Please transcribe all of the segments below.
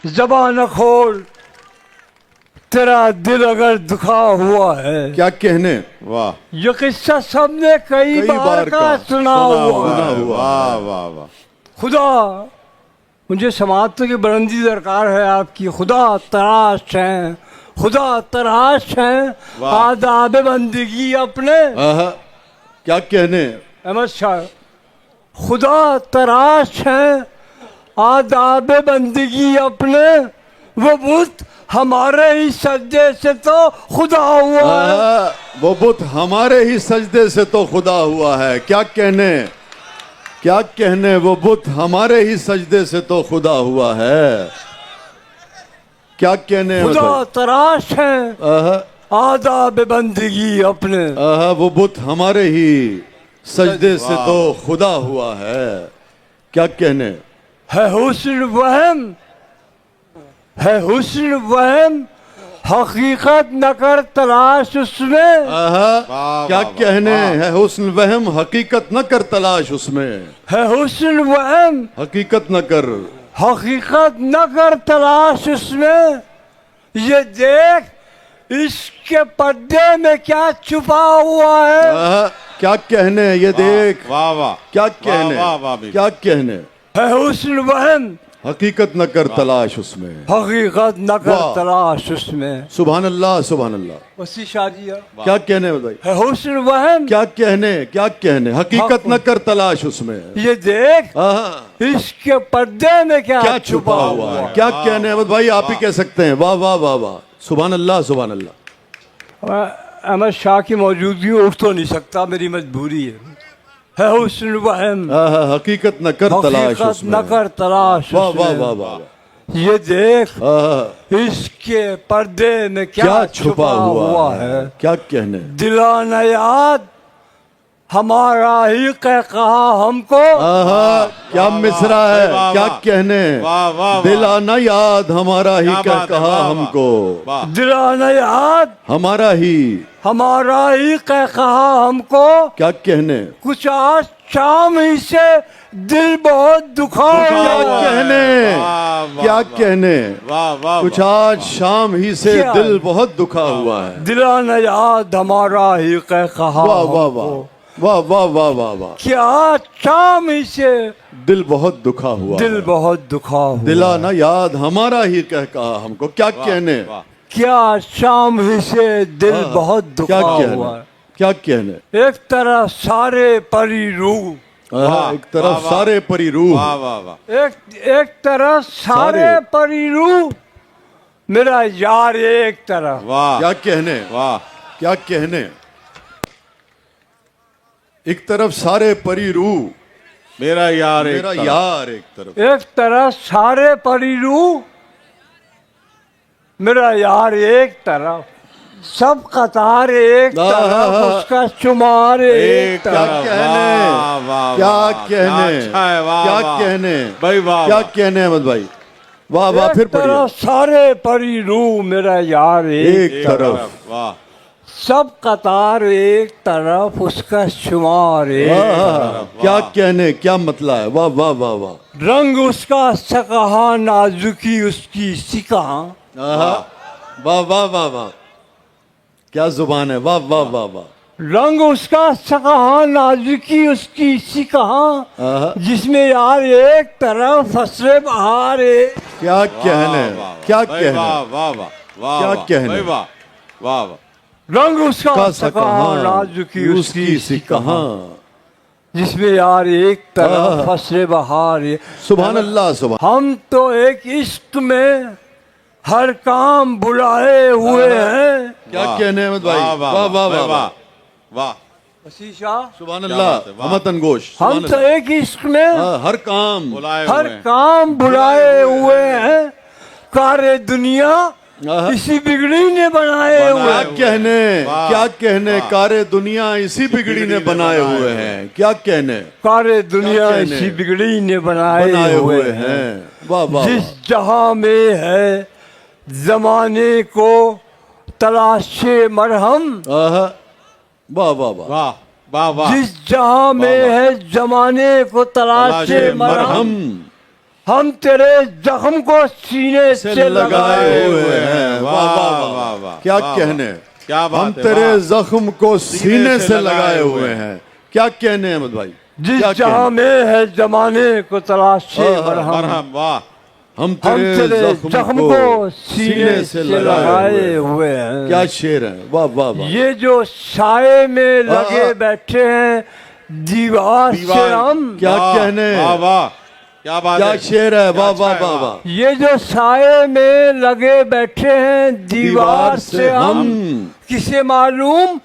ज़बान खोल, तेरा दिल अगर दुखा हुआ है। क्या कहने, वाह ये किस्सा सबने कई बार का सुना हुआ है। वाह वाह वाह। खुदा, मुझे समात की बुलंदी दरकार है आपकी। खुदा तराश है, खुदा तराश है आदाब बंदगी अपने। क्या कहने, अहमद शाह, खुदा तराश है आदाब बंदगी अपने, वो बुत हमारे ही सजदे से तो खुदा हुआ है। वो बुत हमारे ही सजदे से तो खुदा हुआ है। क्या कहने, क्या कहने, वो बुत हमारे ही सजदे से तो खुदा हुआ है। क्या कहने, खुदा तराश है आदाब बंदगी अपने। वो बुत हमारे ही सजदे से तो खुदा हुआ है। क्या कहने, है हुस्न वहम, है हुस्न वहम, हकीकत न कर तलाश उसमें। क्या कहने, है हुस्न वहम, हकीकत न कर तलाश उसमें। है हुस्न वहम, हकीकत न कर, हकीकत न कर तलाश उसमें। ये देख इसके पर्दे में क्या छुपा हुआ है। क्या कहने, ये देख, वाह वाह। क्या कहने, वाह वाह वाह। क्या कहने, है हुस्न वहम, हकीकत न कर तलाश उसमें। हकीकत न कर तलाश उसमें। सुभान अल्लाह, सुभान अल्लाह। वसी शादिया क्या कहने भाई, है हुस्न वहम, क्या कहने, क्या कहने, हकीकत न कर तलाश उसमें। ये देख इसके पर्दे में क्या छुपा हुआ है। क्या कहने अहमद भाई, आप ही कह सकते हैं। वाह वाह वाह वाह, सुभान अल्लाह, सुभान अल्लाह। अहमद शाह की मौजूदगी उठ तो नहीं सकता, मेरी मजबूरी है हुस्न वहम, हकीकत न कर तलाश हकीकत उसमें। न कर तलाश वाह वाह उसमें। वाह वाह। ये देख इसके पर्दे में क्या छुपा हुआ है। क्या कहने, दिलाना याद हमारा ही कहा हमको। क्या मिसरा है। क्या कहने, वाह वाह। दिलाना याद हमारा ही कहा हमको। दिलाना याद हमारा ही कहा हमको। क्या कहने, कुछ आज शाम ही से दिल बहुत दुखा क्या हुआ है। कहने, क्या कहने, वाह वाह। कुछ आज शाम ही से क्या? दिल बहुत दुखा हुआ है। दिलाना याद हमारा ही कहा वाह वाह वाह, हमको। वाह वाह वाह वाह वाह। क्या शाम ही से दिल बहुत दुखा हुआ दिल है। बहुत दुखा हुआ। दिलाना याद हमारा ही कहा हमको। क्या कहने, क्या शाम ही से दिल बहुत क्या दुखा हुआ कहने, है। क्या कहने, एक तरफ सारे परी रूह, एक तरफ सारे परी रूह, वाह वाह वाह। एक तरफ सारे परी रूह, मेरा यार एक तरफ। वाह क्या कहने, वाह। क्या कहने, एक तरफ सारे परी रूह, मेरा यार मेरा यार एक तरफ। एक तरफ सारे परी रूह, मेरा यार एक तरफ। सब कतार एक तरफ, उसका शुमार एक क्या तरफ। कहने, क्या कहने, क्या कहने भाई वाह। क्या कहने अहमद भाई, वाह वाह। फिर एक तरफ पढ़िए, सारे परी रूह, मेरा यार एक तरफ। वाह। सब कतार एक तरफ, उसका शुमार एक तरफ। क्या कहने, क्या मतलब है। वाह वाह वाह वाह। रंग उसका सकहा, नाजुकी उसकी सिकहा। वाह वाह वाह वाह, क्या जुबान है। वाह वाह वाह वाह। रंग उसका सकहा, नाजुकी उसकी सिकहा, जिसमें यार एक तरफ फसरे बहार एक। क्या कहने, क्या कहने, वाह वाह वाह। क्या कहने, भाई वाह वाह वाह। रंग उसका का सकहा, नाजुकी उसकी सिकहा, कहाँ। जिसमें यार एक तरफ फसरे बहार एक। सुभान अल्लाह, सुभान। हम तो एक इश्क में हर काम बुलाए हुए हैं। क्या कहने अहमद भाई, वाह वाह वाह वाह वाह। वसीशा, सुभान क्या अल्लाह। बात है, वाह। हमत अनगोश, हम तो एक इश्क में हर काम, हर काम बुलाए हुए हैं। कारे दुनिया इसी बिगड़ी ने बनाए हुए क्या हैं। कहने, वाह। क्या कहने, कारे दुनिया इसी बिगड़ी ने बनाए हुए हैं। क्या कहने, कारे दुनिया क्या कहने? इसी बिगड़ी ने बनाए हुए हैं। वाह वाह। जिस जहां में है जमाने को तलाशे मरहम, वाह वाह वाह। वाह वाह वाह। जिस जहां में है जमाने को तलाशे मरहम, हम तेरे जख्म को सीने से लगाए हुए हैं। वाह वाह वाह वाह, वाह, क्या वाह, कहने, क्या बात हम है, तेरे वाह। जख्म को सीने से लगाए हुए हैं। क्या कहने अहमद भाई, जिस क्या जहां कहने? में है जमाने को तलाशे मरहम, मरहम, वाह हम हम तेरे तेरे जख्म को सीने से लगाए हुए हैं। क्या शेर है, वाह वाह वाह। ये जो साए में लगे बैठे हैं दीवार से हम, क्या वाह, कहने? वाह वाह, क्या बात क्या है, शेर है, वाह अच्छा वाह है, वाह वाह। वाह। ये जो साए में लगे बैठे हैं दीवार से हम, किसे मालूम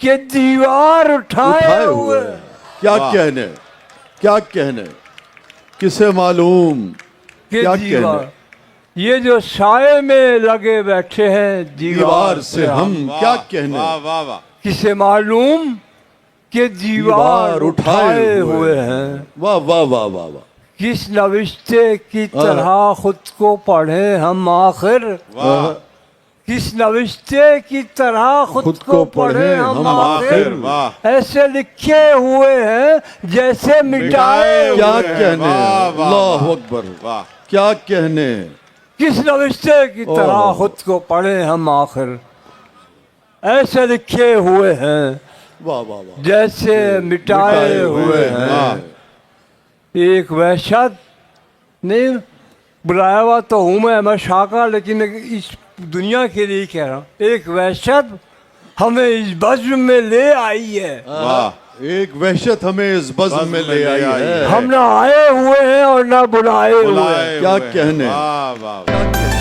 कि दीवार उठाए हुए। क्या वाह। कहने, क्या कहने, किसे मालूम कि क्या दीवार, कहने? ये जो साए में लगे बैठे हैं दीवार से हम, वाह, क्या कहने? वाह वाह वाह, किसे मालूम कि दीवार उठाए हुए हैं। वाह वाह वाह वाह वाह। किस नविश्ते की तरह खुद को पढ़े हम आखिर, वाह किस नविश्ते की तरह खुद को पढ़े हम आखिर, वाह ऐसे लिखे हुए हैं जैसे मिटाए हुए क्या हैं। कहने, वाह, वाह, अल्लाह वाह। अकबर, वाह क्या कहने। किस नविश्ते की तरह ओह। खुद को पढ़े हम आखिर, ऐसे लिखे हुए हैं वाह वाह वाह। जैसे मिटाए हुए हैं। वाह। एक वहशत नहीं, बुलाया हुआ तो हूँ मैं शाका, लेकिन इस दुनिया के लिए कह रहा हूँ। एक वहशत हमें इस बज़्म में ले आई है, वाह, एक वहशत हमें इस बज़्म में ले आई है। हम ना आए हुए हैं और ना बुलाए हुए हैं। बुलाए क्या हुए हैं। कहने? वाह वाह वाह। क्या कहने?